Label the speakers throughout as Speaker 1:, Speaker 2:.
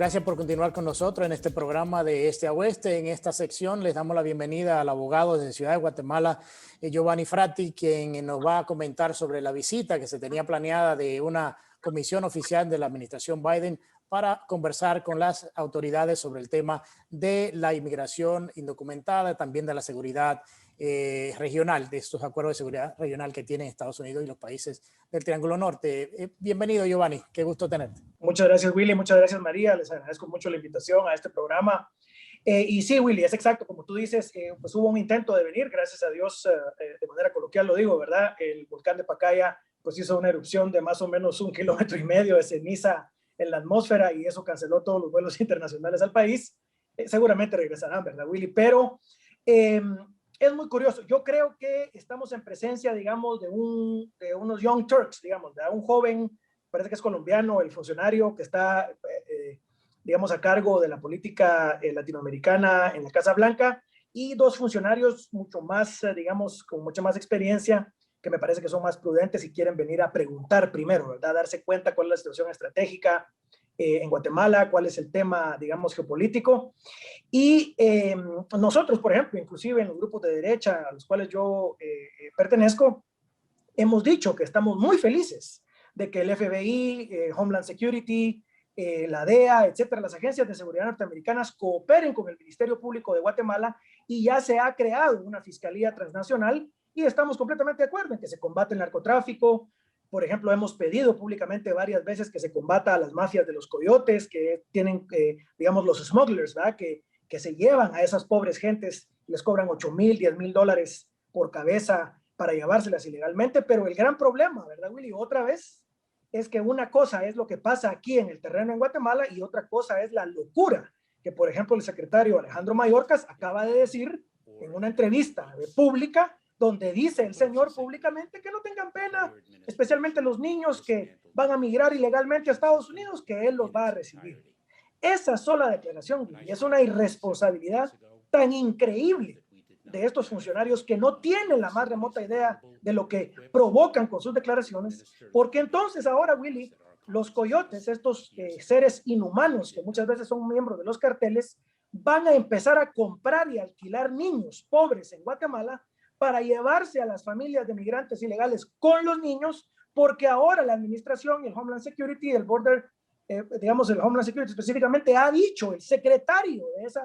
Speaker 1: Gracias por continuar con nosotros en este programa de Este a Oeste. En esta sección les damos la bienvenida al abogado de Ciudad de Guatemala, Giovanni Frati, quien nos va a comentar sobre la visita que se tenía planeada de una comisión oficial de la administración Biden para conversar con las autoridades sobre el tema de la inmigración indocumentada, también de la seguridad regional, de estos acuerdos de seguridad regional que tienen Estados Unidos y los países del Triángulo Norte. Bienvenido, Giovanni, qué gusto tenerte.
Speaker 2: Muchas gracias, Willy, muchas gracias, María, les agradezco mucho la invitación a este programa. Y sí, Willy, es exacto, como tú dices, pues hubo un intento de venir, gracias a Dios, de manera coloquial lo digo, ¿verdad? El volcán de Pacaya pues hizo una erupción de más o menos 1,5 kilómetros de ceniza en la atmósfera y eso canceló todos los vuelos internacionales al país. Seguramente regresarán, ¿verdad, Willy? Pero es muy curioso. Yo creo que estamos en presencia, digamos, de unos Young Turks, digamos, de un joven, parece que es colombiano, el funcionario que está, digamos, a cargo de la política latinoamericana en la Casa Blanca, y dos funcionarios mucho más, digamos, con mucha más experiencia, que me parece que son más prudentes y quieren venir a preguntar primero, ¿verdad? Darse cuenta cuál es la situación estratégica en Guatemala, cuál es el tema, digamos, geopolítico. Y nosotros, por ejemplo, inclusive en los grupos de derecha a los cuales yo pertenezco, hemos dicho que estamos muy felices de que el FBI, Homeland Security, la DEA, etcétera, las agencias de seguridad norteamericanas cooperen con el Ministerio Público de Guatemala y ya se ha creado una fiscalía transnacional y estamos completamente de acuerdo en que se combate el narcotráfico. Por ejemplo, hemos pedido públicamente varias veces que se combata a las mafias de los coyotes que tienen, digamos, los smugglers, ¿verdad? Que se llevan a esas pobres gentes, les cobran $8,000, $10,000 por cabeza para llevárselas ilegalmente, pero el gran problema, ¿verdad, Willy? Otra vez, es que una cosa es lo que pasa aquí en el terreno en Guatemala y otra cosa es la locura que, por ejemplo, el secretario Alejandro Mayorkas acaba de decir en una entrevista pública, donde dice el señor públicamente que no tengan pena, especialmente los niños que van a migrar ilegalmente a Estados Unidos, que él los va a recibir. Esa sola declaración es una irresponsabilidad tan increíble de estos funcionarios que no tienen la más remota idea de lo que provocan con sus declaraciones, porque entonces ahora, Willy, los coyotes, estos seres inhumanos que muchas veces son miembros de los carteles, van a empezar a comprar y alquilar niños pobres en Guatemala para llevarse a las familias de migrantes ilegales con los niños, porque ahora la administración, el Homeland Security, el Border, digamos el Homeland Security específicamente, ha dicho, el secretario de ese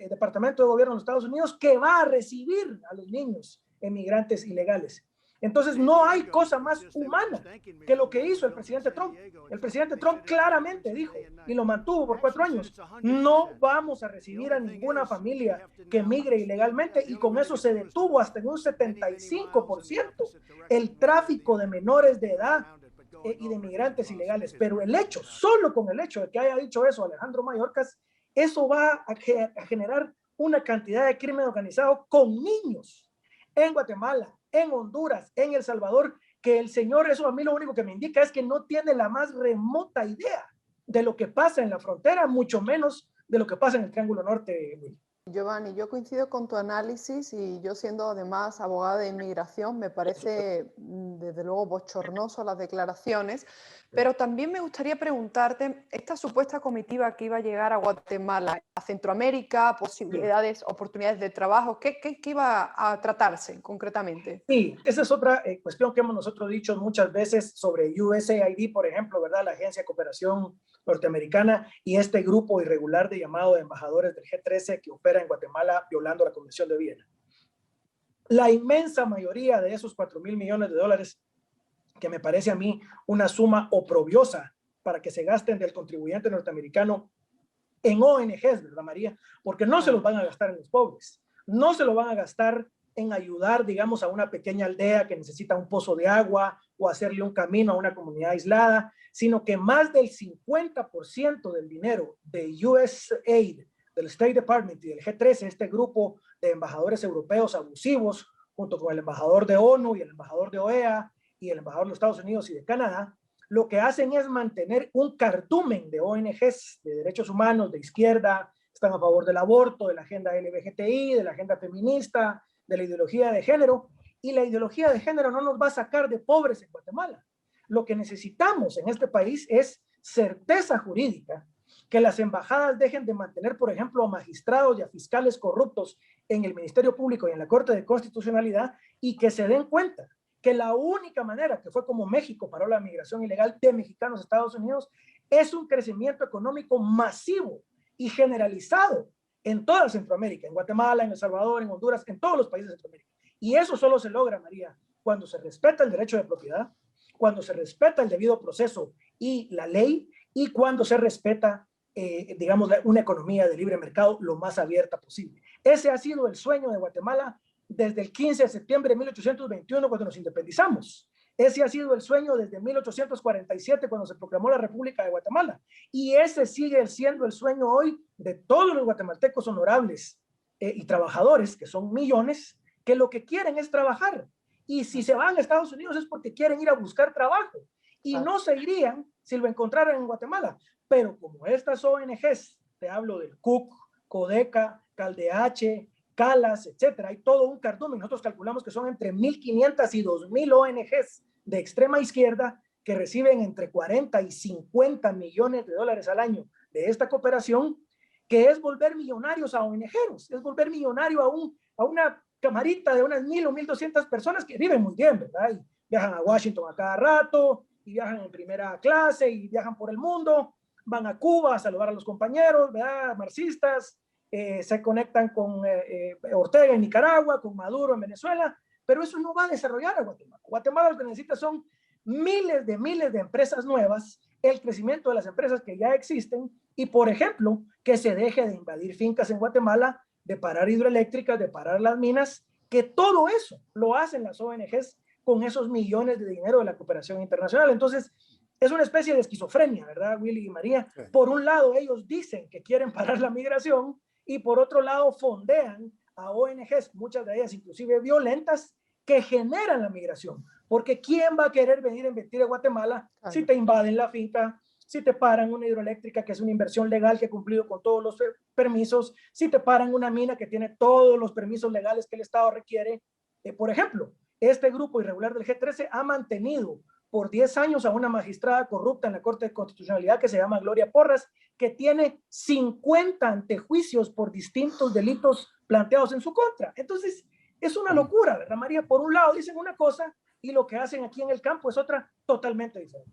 Speaker 2: Departamento de Gobierno de los Estados Unidos, que va a recibir a los niños emigrantes ilegales. Entonces no hay cosa más humana que lo que hizo el presidente Trump. El presidente Trump claramente dijo, y lo mantuvo por 4 años, no vamos a recibir a ninguna familia que migre ilegalmente, y con eso se detuvo hasta en un 75% el tráfico de menores de edad y de migrantes ilegales. Pero el hecho, solo con el hecho de que haya dicho eso Alejandro Mayorkas, eso va a generar una cantidad de crimen organizado con niños en Guatemala, en Honduras, en El Salvador, que el señor, eso a mí lo único que me indica es que no tiene la más remota idea de lo que pasa en la frontera, mucho menos de lo que pasa en el Triángulo Norte.
Speaker 3: Giovanni, yo coincido con tu análisis y yo, siendo además abogada de inmigración, me parece desde luego bochornoso las declaraciones, pero también me gustaría preguntarte, esta supuesta comitiva que iba a llegar a Guatemala, a Centroamérica, posibilidades, oportunidades de trabajo, ¿qué iba a tratarse concretamente?
Speaker 2: Sí, esa es otra cuestión que hemos nosotros dicho muchas veces sobre USAID, por ejemplo, ¿verdad? La Agencia de Cooperación Norteamericana, y este grupo irregular de llamado de embajadores del G13 que opera en Guatemala violando la Convención de Viena. La inmensa mayoría de esos $4,000 millones, que me parece a mí una suma oprobiosa para que se gasten del contribuyente norteamericano en ONGs, ¿verdad, María? Porque no se los van a gastar en los pobres, no se lo van a gastar en ayudar, digamos, a una pequeña aldea que necesita un pozo de agua o hacerle un camino a una comunidad aislada, sino que más del 50% del dinero de USAID, del State Department y del G13, este grupo de embajadores europeos abusivos, junto con el embajador de ONU y el embajador de OEA y el embajador de los Estados Unidos y de Canadá, lo que hacen es mantener un cardumen de ONGs de derechos humanos de izquierda, están a favor del aborto, de la agenda LGBTI, de la agenda feminista, de la ideología de género, y la ideología de género no nos va a sacar de pobres en Guatemala. Lo que necesitamos en este país es certeza jurídica, que las embajadas dejen de mantener, por ejemplo, a magistrados y a fiscales corruptos en el Ministerio Público y en la Corte de Constitucionalidad, y que se den cuenta que la única manera, que fue como México paró la migración ilegal de mexicanos a Estados Unidos, es un crecimiento económico masivo y generalizado en toda Centroamérica, en Guatemala, en El Salvador, en Honduras, en todos los países de Centroamérica. Y eso solo se logra, María, cuando se respeta el derecho de propiedad, cuando se respeta el debido proceso y la ley, y cuando se respeta, digamos, una economía de libre mercado lo más abierta posible. Ese ha sido el sueño de Guatemala desde el 15 de septiembre de 1821, cuando nos independizamos. Ese ha sido el sueño desde 1847, cuando se proclamó la República de Guatemala. Y ese sigue siendo el sueño hoy de todos los guatemaltecos honorables y trabajadores, que son millones, que lo que quieren es trabajar. Y si se van a Estados Unidos es porque quieren ir a buscar trabajo. Y no se irían si lo encontraran en Guatemala. Pero como estas ONGs, te hablo del CUC, Codeca, CalDH, Calas, etcétera, hay todo un cardumen. Nosotros calculamos que son entre 1.500 y 2.000 ONGs de extrema izquierda que reciben entre 40 y 50 millones de dólares al año de esta cooperación, que es volver millonarios a ONGeros, es volver millonario a una camarita de unas 1.000 o 1.200 personas que viven muy bien, ¿verdad? Y viajan a Washington a cada rato, y viajan en primera clase, y viajan por el mundo, van a Cuba a saludar a los compañeros, ¿verdad? Marxistas, se conectan con Ortega en Nicaragua, con Maduro en Venezuela, pero eso no va a desarrollar a Guatemala. Guatemala lo que necesita son miles de empresas nuevas, el crecimiento de las empresas que ya existen, y por ejemplo, que se deje de invadir fincas en Guatemala, de parar hidroeléctricas, de parar las minas, que todo eso lo hacen las ONGs con esos millones de dinero de la cooperación internacional. Entonces, es una especie de esquizofrenia, ¿verdad, Willy y María? Sí. Por un lado, ellos dicen que quieren parar la migración, y por otro lado fondean a ONGs, muchas de ellas inclusive violentas, que generan la migración. Porque ¿quién va a querer venir a invertir en Guatemala si te invaden la finca, si te paran una hidroeléctrica que es una inversión legal que ha cumplido con todos los permisos, si te paran una mina que tiene todos los permisos legales que el Estado requiere? Por ejemplo, este grupo irregular del G13 ha mantenido por 10 años a una magistrada corrupta en la Corte de Constitucionalidad que se llama Gloria Porras, que tiene 50 antejuicios por distintos delitos planteados en su contra. Entonces, es una locura, ¿verdad, María? Por un lado dicen una cosa y lo que hacen aquí en el campo es otra totalmente diferente.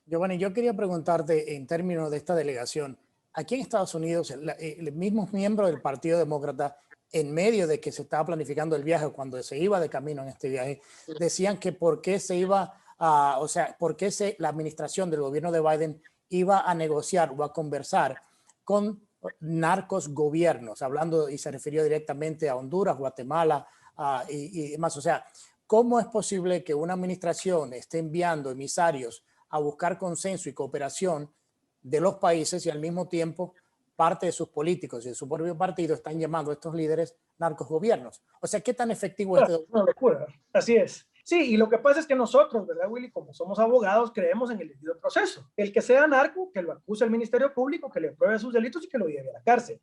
Speaker 1: Giovanni, yo quería preguntarte en términos de esta delegación. Aquí en Estados Unidos, los mismos miembros del Partido Demócrata, en medio de que se estaba planificando el viaje, cuando se iba de camino en este viaje, decían que por qué se iba o sea, por qué la administración del gobierno de Biden iba a negociar o a conversar con narcos gobiernos, hablando, y se refirió directamente a Honduras, Guatemala y demás. O sea, ¿cómo es posible que una administración esté enviando emisarios a buscar consenso y cooperación de los países y al mismo tiempo parte de sus políticos y de su propio partido están llamando a estos líderes narcos gobiernos? O sea, ¿qué tan efectivo es este?
Speaker 2: Una locura, así es. Sí, y lo que pasa es que nosotros, ¿verdad, Willy? Como somos abogados, creemos en el debido proceso. El que sea narco, que lo acuse el Ministerio Público, que le pruebe sus delitos y que lo lleve a la cárcel.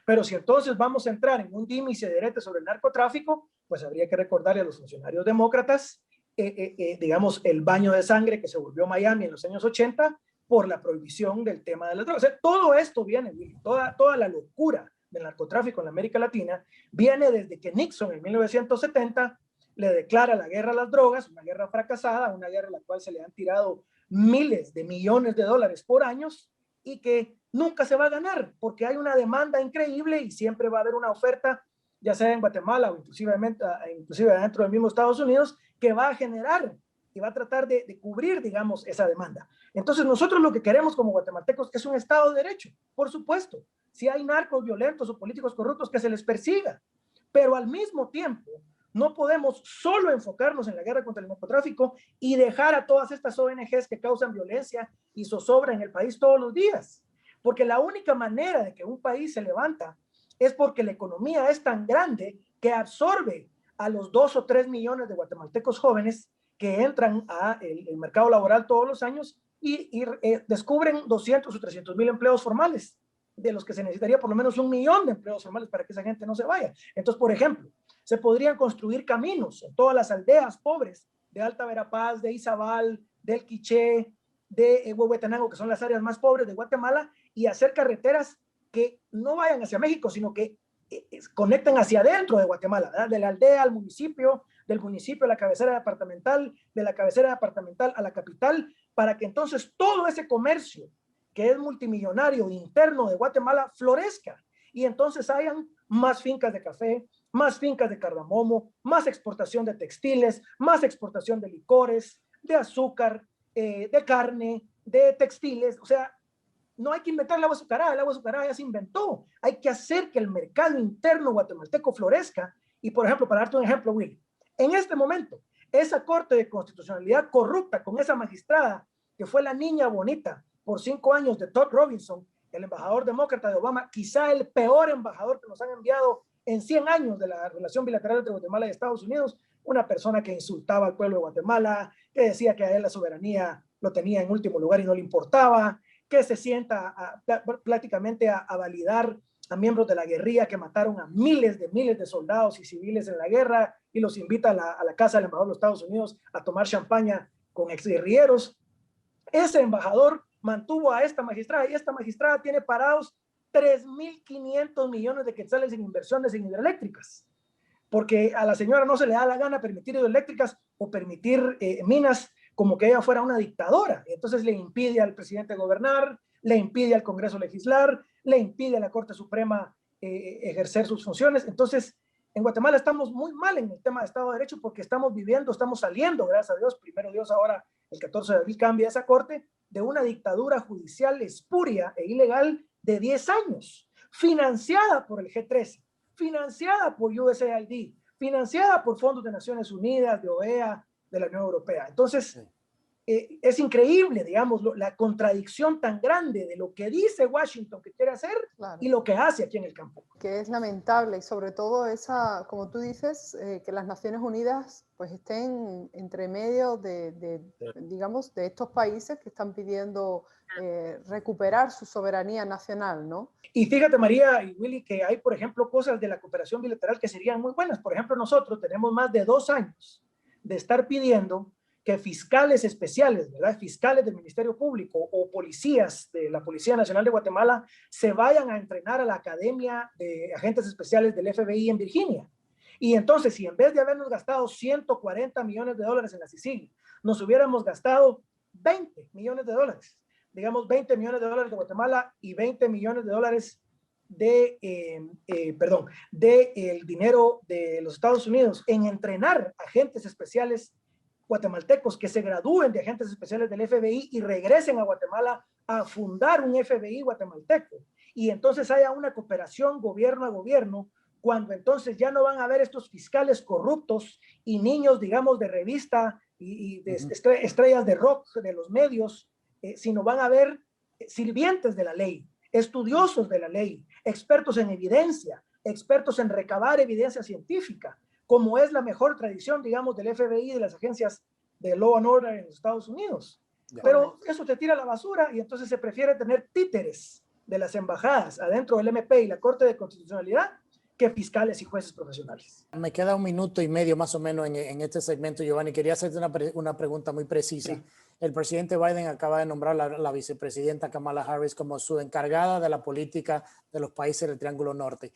Speaker 2: Pero si entonces vamos a entrar en un dime y diretes sobre el narcotráfico, pues habría que recordarle a los funcionarios demócratas, digamos, el baño de sangre que se volvió Miami en los años 80 por la prohibición del tema de las drogas. O sea, todo esto viene, Willy, toda la locura del narcotráfico en América Latina viene desde que Nixon en 1970 le declara la guerra a las drogas, una guerra fracasada, una guerra en la cual se le han tirado miles de millones de dólares por años y que nunca se va a ganar porque hay una demanda increíble y siempre va a haber una oferta, ya sea en Guatemala o inclusive dentro del mismo Estados Unidos, que va a generar y va a tratar de cubrir, digamos, esa demanda. Entonces nosotros lo que queremos como guatemaltecos es un Estado de Derecho, por supuesto. Si hay narcos violentos o políticos corruptos, que se les persiga, pero al mismo tiempo no podemos solo enfocarnos en la guerra contra el narcotráfico y dejar a todas estas ONGs que causan violencia y zozobra en el país todos los días. Porque la única manera de que un país se levanta es porque la economía es tan grande que absorbe a los 2 o 3 millones de guatemaltecos jóvenes que entran al mercado laboral todos los años y descubren 200 o 300 mil empleos formales, de los que se necesitaría por lo menos 1 millón de empleos formales para que esa gente no se vaya. Entonces, por ejemplo, se podrían construir caminos en todas las aldeas pobres de Alta Verapaz, de Izabal, del Quiché, de Huehuetenango, que son las áreas más pobres de Guatemala, y hacer carreteras que no vayan hacia México, sino que conecten hacia adentro de Guatemala, ¿verdad? De la aldea al municipio, del municipio a la cabecera departamental, de la cabecera departamental a la capital, para que entonces todo ese comercio que es multimillonario interno de Guatemala florezca y entonces hayan más fincas de café, más fincas de cardamomo, más exportación de textiles, más exportación de licores, de azúcar, de carne, de textiles. O sea, no hay que inventar el agua azucarada ya se inventó. Hay que hacer que el mercado interno guatemalteco florezca. Y, por ejemplo, para darte un ejemplo, Willy, en este momento, esa Corte de Constitucionalidad corrupta con esa magistrada que fue la niña bonita por 5 años de Todd Robinson, el embajador demócrata de Obama, quizá el peor embajador que nos han enviado en 100 años de la relación bilateral entre Guatemala y Estados Unidos, una persona que insultaba al pueblo de Guatemala, que decía que a él la soberanía lo tenía en último lugar y no le importaba, que se sienta prácticamente a validar a miembros de la guerrilla que mataron a miles de soldados y civiles en la guerra y los invita a la casa del embajador de los Estados Unidos a tomar champaña con exguerrilleros. Ese embajador mantuvo a esta magistrada y esta magistrada tiene parados 3.500 millones de quetzales en inversiones en hidroeléctricas, porque a la señora no se le da la gana permitir hidroeléctricas o permitir minas como que ella fuera una dictadora. Entonces le impide al presidente gobernar, le impide al Congreso legislar, le impide a la Corte Suprema ejercer sus funciones. Entonces, en Guatemala estamos muy mal en el tema de Estado de Derecho porque estamos saliendo, gracias a Dios, primero Dios, ahora el 14 de abril cambia esa Corte, de una dictadura judicial espuria e ilegal de 10 años, financiada por el G13, financiada por USAID, financiada por fondos de Naciones Unidas, de OEA, de la Unión Europea. Entonces, es increíble, digamos, la contradicción tan grande de lo que dice Washington que quiere hacer, claro, y lo que hace aquí en el campo.
Speaker 3: Que es lamentable y sobre todo esa, como tú dices, que las Naciones Unidas pues estén entre medio digamos, de estos países que están pidiendo recuperar su soberanía nacional, ¿no?
Speaker 2: Y fíjate, María y Willy, que hay, por ejemplo, cosas de la cooperación bilateral que serían muy buenas. Por ejemplo, nosotros tenemos más de 2 años de estar pidiendo que fiscales especiales, ¿verdad? Fiscales del Ministerio Público o policías de la Policía Nacional de Guatemala se vayan a entrenar a la Academia de Agentes Especiales del FBI en Virginia. Y entonces, si en vez de habernos gastado 140 millones de dólares en la CICIG, nos hubiéramos gastado 20 millones de dólares, digamos 20 millones de dólares de Guatemala y 20 millones de dólares del dinero de los Estados Unidos en entrenar agentes especiales guatemaltecos que se gradúen de agentes especiales del FBI y regresen a Guatemala a fundar un FBI guatemalteco. Y entonces haya una cooperación gobierno a gobierno, cuando entonces ya no van a haber estos fiscales corruptos y niños, digamos, de revista y de estrellas de rock de los medios, sino van a haber sirvientes de la ley, estudiosos de la ley, expertos en evidencia, expertos en recabar evidencia científica, como es la mejor tradición, digamos, del FBI y de las agencias de Law and Order en los Estados Unidos. Pero eso te tira a la basura y entonces se prefiere tener títeres de las embajadas adentro del MP y la Corte de Constitucionalidad que fiscales y jueces profesionales.
Speaker 1: Me queda 1 minuto y medio más o menos en este segmento, Giovanni. Quería hacerte una pregunta muy precisa. Sí. El presidente Biden acaba de nombrar a la vicepresidenta Kamala Harris como su encargada de la política de los países del Triángulo Norte.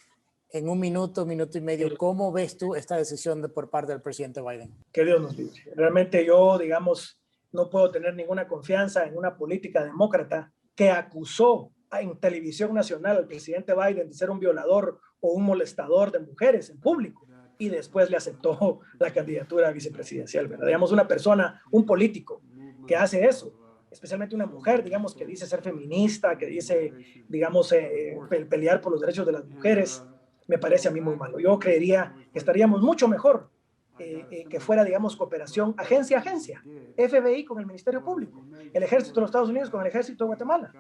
Speaker 1: En 1 minuto, 1 minuto y medio, ¿cómo ves tú esta decisión por parte del presidente Biden?
Speaker 2: Que Dios nos libre. Realmente yo, digamos, no puedo tener ninguna confianza en una política demócrata que acusó en televisión nacional al presidente Biden de ser un violador o un molestador de mujeres en público y después le aceptó la candidatura vicepresidencial, ¿verdad? Digamos, una persona, un político que hace eso, especialmente una mujer, digamos, que dice ser feminista, que dice, digamos, pelear por los derechos de las mujeres, me parece a mí muy malo. Yo creería que estaríamos mucho mejor que fuera, digamos, cooperación agencia a agencia, FBI con el Ministerio Público, el Ejército de los Estados Unidos con el Ejército de Guatemala,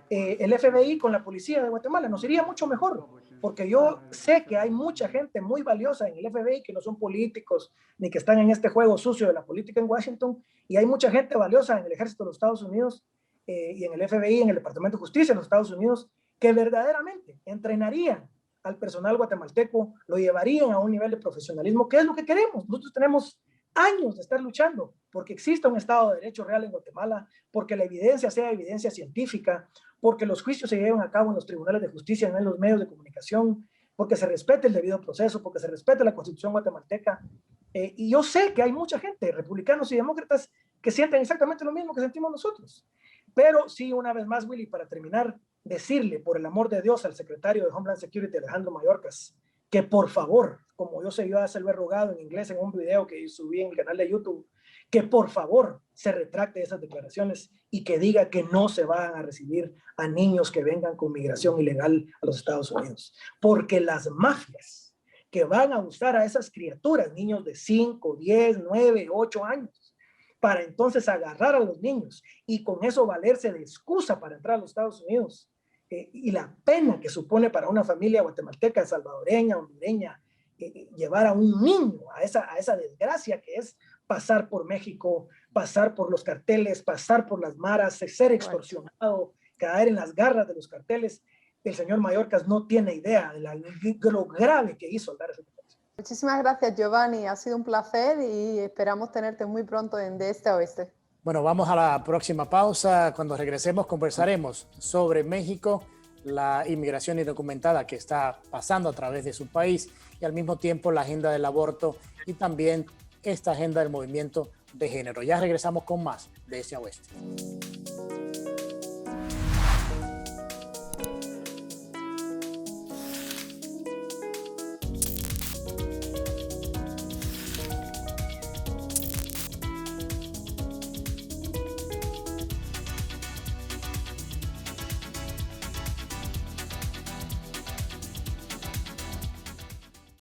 Speaker 2: el FBI con la Policía de Guatemala. Nos iría mucho mejor, porque yo sé que hay mucha gente muy valiosa en el FBI que no son políticos ni que están en este juego sucio de la política en Washington, y hay mucha gente valiosa en el Ejército de los Estados Unidos y en el FBI, en el Departamento de Justicia de los Estados Unidos, que verdaderamente entrenarían al personal guatemalteco, lo llevarían a un nivel de profesionalismo, que es lo que queremos. Nosotros tenemos años de estar luchando porque exista un Estado de Derecho real en Guatemala, porque la evidencia sea evidencia científica, porque los juicios se lleven a cabo en los tribunales de justicia, en los medios de comunicación, porque se respete el debido proceso, porque se respete la Constitución guatemalteca. Y yo sé que hay mucha gente, republicanos y demócratas, que sienten exactamente lo mismo que sentimos nosotros. Pero sí, una vez más, Willy, para terminar, decirle, por el amor de Dios, al secretario de Homeland Security, Alejandro Mayorkas, que por favor, como yo sé, yo a hacerlo rogado en inglés en un video que subí en el canal de YouTube, que por favor se retracte de esas declaraciones y que diga que no se van a recibir a niños que vengan con migración ilegal a los Estados Unidos. Porque las mafias que van a usar a esas criaturas, niños de 5, 10, 9, 8 años, para entonces agarrar a los niños y con eso valerse de excusa para entrar a los Estados Unidos, y la pena que supone para una familia guatemalteca, salvadoreña, hondureña, llevar a un niño a esa desgracia que es pasar por México, pasar por los carteles, pasar por las maras, ser extorsionado, caer en las garras de los carteles. El señor Mayorkas no tiene idea de lo grave que hizo al dar ese declaración.
Speaker 3: Muchísimas gracias, Giovanni. Ha sido un placer y esperamos tenerte muy pronto en De Este a Oeste.
Speaker 1: Bueno, vamos a la próxima pausa. Cuando regresemos conversaremos sobre México, la inmigración indocumentada que está pasando a través de su país y al mismo tiempo la agenda del aborto y también esta agenda del movimiento de género. Ya regresamos con más de Este a Oeste.